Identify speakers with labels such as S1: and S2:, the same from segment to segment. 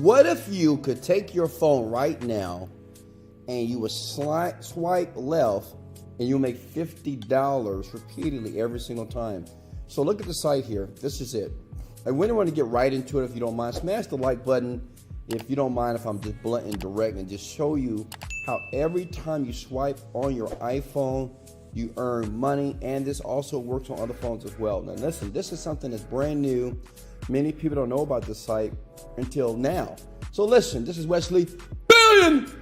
S1: What if you could take your phone right now and you would swipe left and you'll make $50 repeatedly every single time? So look at the site here. This is it. I really want to get right into it if you don't mind. Smash the like button if you don't mind, if I'm just blunt and direct and just show you how every time you swipe on your iPhone, you earn money, and this also works on other phones as well. Now listen, this is something that's brand new. Many people don't know about this site until now. So listen, this is Wesley billion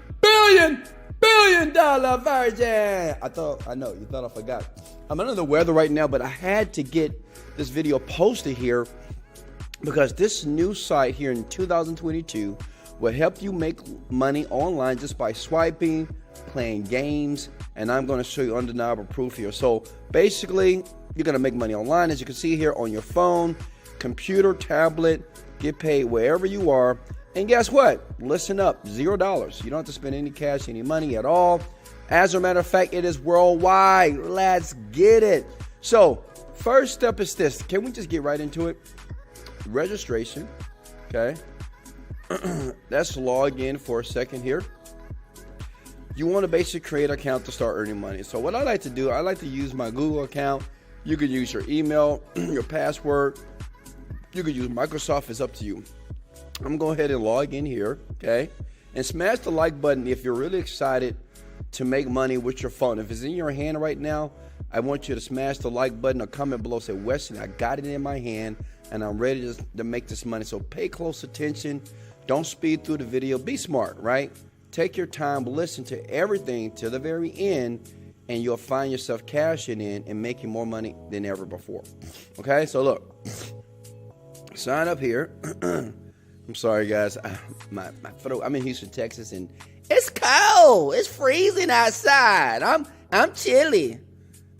S1: dollar virgin. I know, you thought I forgot. I'm under the weather right now, but I had to get this video posted here because this new site here in 2022 will help you make money online just by swiping, playing games, and I'm going to show you undeniable proof here. So basically, you're going to make money online, as you can see here, on your phone, computer, tablet, get paid wherever you are. And guess what? Listen up, $0. You don't have to spend any cash, any money at all. As a matter of fact, it is worldwide. Let's get it. So first step is this. Can we just get right into it? Registration. Okay. Let's log in for a second here. You want to basically create an account to start earning money. So what I like to do, I like to use my Google account. You could use your email, your password. You could use Microsoft. It's up to you. I'm going to go ahead and log in here, okay? And smash the like button if you're really excited to make money with your phone. If it's in your hand right now, I want you to smash the like button or comment below. Say, Wesley, I got it in my hand and I'm ready to make this money. So pay close attention. Don't speed through the video. Be smart, right? Take your time, listen to everything to the very end, and you'll find yourself cashing in and making more money than ever before. Okay, so look, sign up here. I'm sorry, guys. My throat. I'm in Houston, Texas, and it's cold. It's freezing outside. I'm chilly.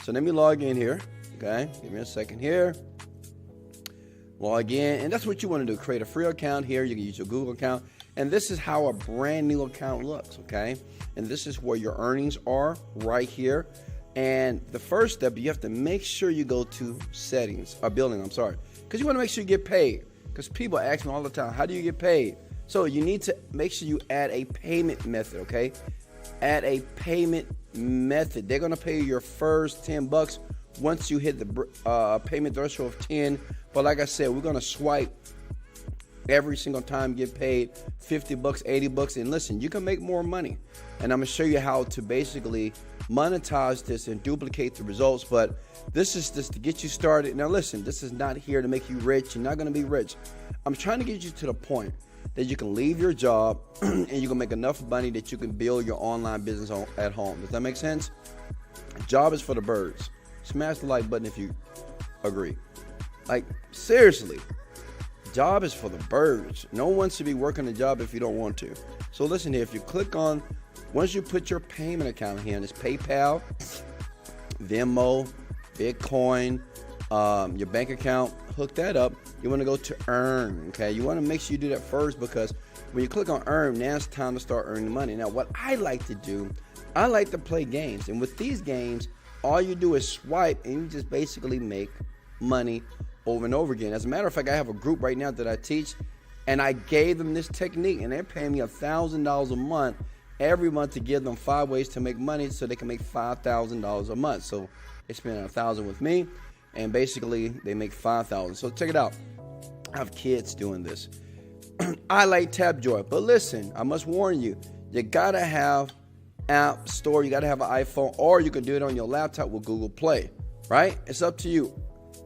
S1: So let me log in here. Okay, give me a second here. Log in, and that's what you want to do. Create a free account here. You can use your Google account, and this is how a brand new account looks. Okay, and this is where your earnings are right here. And the first step, you have to make sure you go to settings or billing. I'm sorry, because you want to make sure you get paid. Because people ask me all the time, how do you get paid? So you need to make sure you add a payment method, okay? Add a payment method. They're going to pay you your first $10 once you hit the payment threshold of 10. But like I said, we're going to swipe every single time, get paid $50, $80. And listen, you can make more money. And I'm going to show you how to basically monetize this and duplicate the results. But this is just to get you started. Now listen, this is not here to make you rich. You're not going to be rich. I'm trying to get you to the point that you can leave your job and you can make enough money that you can build your online business at home. Does that make sense? Job is for the birds. Smash the like button if you agree. Like, seriously, job is for the birds. No one should be working a job if you don't want to. So listen here, if you click on, once you put your payment account here, and it's PayPal, Venmo, Bitcoin, your bank account, hook that up. You want to go to earn, okay? You want to make sure you do that first, because when you click on earn, now it's time to start earning money. Now, what I like to do, I like to play games. And with these games, all you do is swipe and you just basically make money over and over again. As a matter of fact, I have a group right now that I teach, and I gave them this technique, and they're paying me $1,000 a month every month to give them 5 ways to make money so they can make $5,000 a month. So they spend $1,000 with me, and basically they make $5,000. So check it out. I have kids doing this. I like Tapjoy, but listen, I must warn you, you gotta have App Store, you gotta have an iPhone, or you can do it on your laptop with Google Play, right? It's up to you.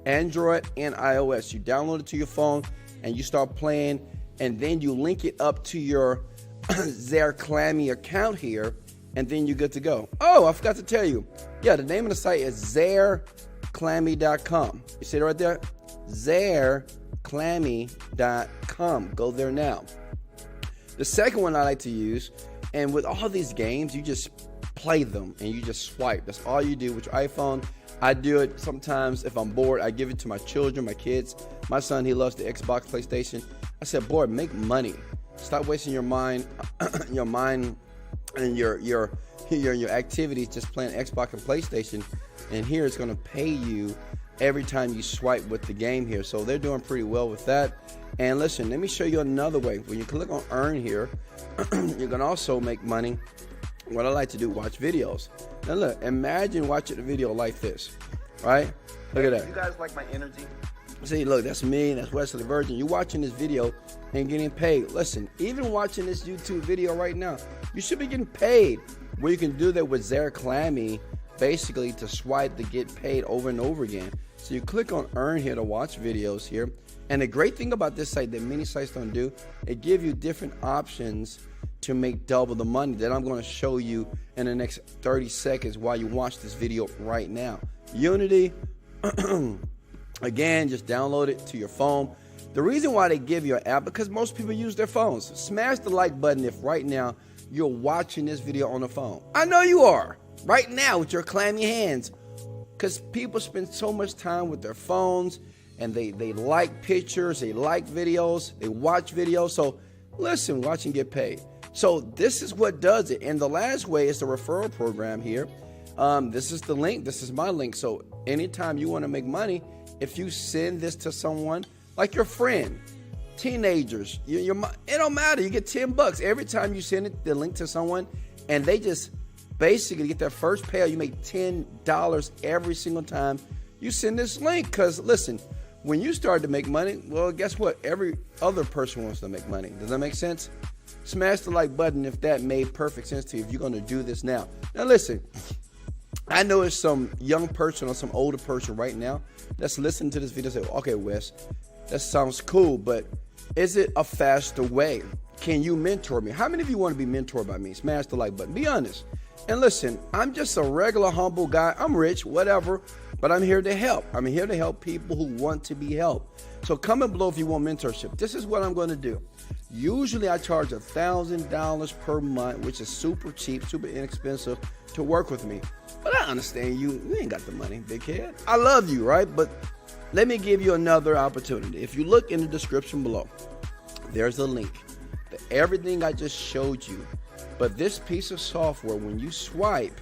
S1: Android and iOS. You download it to your phone and you start playing, and then you link it up to your Zareclammy account here, and then you're good to go. Oh, I forgot to tell you. Yeah, the name of the site is Zareclammy.com. You see it right there? Zareclammy.com. Go there now. The second one I like to use, and with all these games, you just play them and you just swipe. That's all you do with your iPhone. I do it sometimes if I'm bored. I give it to my children, my kids. My son, he loves the Xbox, PlayStation. I said, boy, make money. Stop wasting your mind, and your activities just playing Xbox and PlayStation. And here it's going to pay you every time you swipe with the game here. So they're doing pretty well with that. And listen, let me show you another way. When you click on earn here, you can also make money. What I like to do, watch videos. Now look, imagine watching a video like this, right? Look at that.
S2: You guys like my energy?
S1: See, look, that's me, that's Wesley Virgin. You're watching this video and getting paid. Listen, even watching this YouTube video right now, you should be getting paid. Where you can do that with Zare Clammy, basically to swipe to get paid over and over again. So you click on earn here to watch videos here. And the great thing about this site that many sites don't do, it gives you different options to make double the money that I'm going to show you in the next 30 seconds while you watch this video right now. Unity, again, just download it to your phone. The reason why they give you an app, because most people use their phones. Smash the like button if right now you're watching this video on the phone. I know you are, right now with your clammy hands, because people spend so much time with their phones, and they like pictures, they like videos, they watch videos. So listen, watch and get paid. So this is what does it. And the last way is the referral program here. This is the link. This is my link. So anytime you want to make money, if you send this to someone, like your friend, teenagers, it don't matter. You get $10 every time you send the link to someone, and they just basically get their first payout. You make $10 every single time you send this link. Because listen, when you start to make money, well, guess what? Every other person wants to make money. Does that make sense? Smash the like button if that made perfect sense to you, if you're going to do this now. Now listen, I know it's some young person or some older person right now that's listening to this video and say, okay, Wes, that sounds cool, but is it a faster way? Can you mentor me? How many of you want to be mentored by me? Smash the like button. Be honest. And listen, I'm just a regular, humble guy. I'm rich, whatever, but I'm here to help. I'm here to help people who want to be helped. So comment below if you want mentorship. This is what I'm going to do. Usually I charge $1,000 per month, which is super cheap, super inexpensive to work with me. But I understand you ain't got the money, big head. I love you, right? But let me give you another opportunity. If you look in the description below, there's a link to everything I just showed you. But this piece of software, when you swipe,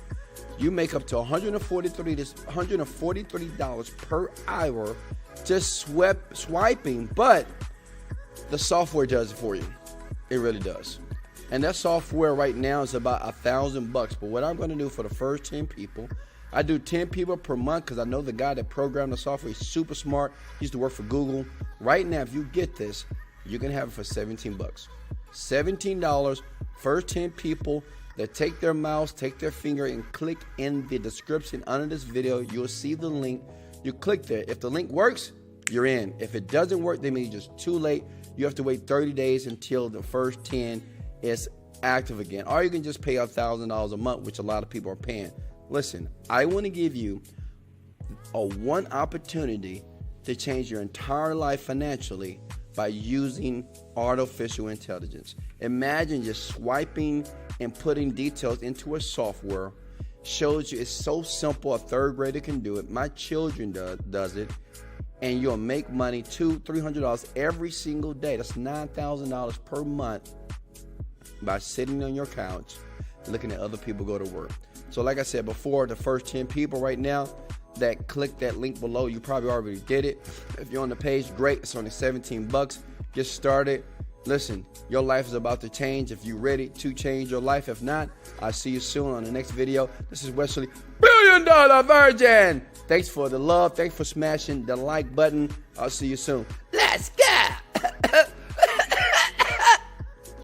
S1: you make up to $143 per hour just swiping, but the software does it for you. It really does. And that software right now is about $1,000. But what I'm going to do for the first 10 people, I do 10 people per month because I know the guy that programmed the software is super smart. He used to work for Google. Right now, if you get this, you can have it for $17. $17, first 10 people that take their mouse, take their finger, and click in the description under this video. You'll see the link. You click there. If the link works, you're in. If it doesn't work, that means it's just too late. You have to wait 30 days until the first 10 is active again. Or you can just pay $1,000 a month, which a lot of people are paying. Listen, I want to give you one opportunity to change your entire life financially by using artificial intelligence. Imagine just swiping and putting details into a software. Shows you it's so simple, a third grader can do it. My children does it. And you'll make money $200-300 every single day. That's $9,000 per month by sitting on your couch looking at other people go to work. So like I said before, the first 10 people right now that click that link below, you probably already did it. If you're on the page, great. It's only $17. Get started. Listen, your life is about to change if you're ready to change your life. If not, I'll see you soon on the next video. This is Wesley $1 Billion Virgin. Thanks for the love. Thanks for smashing the like button. I'll see you soon. Let's go.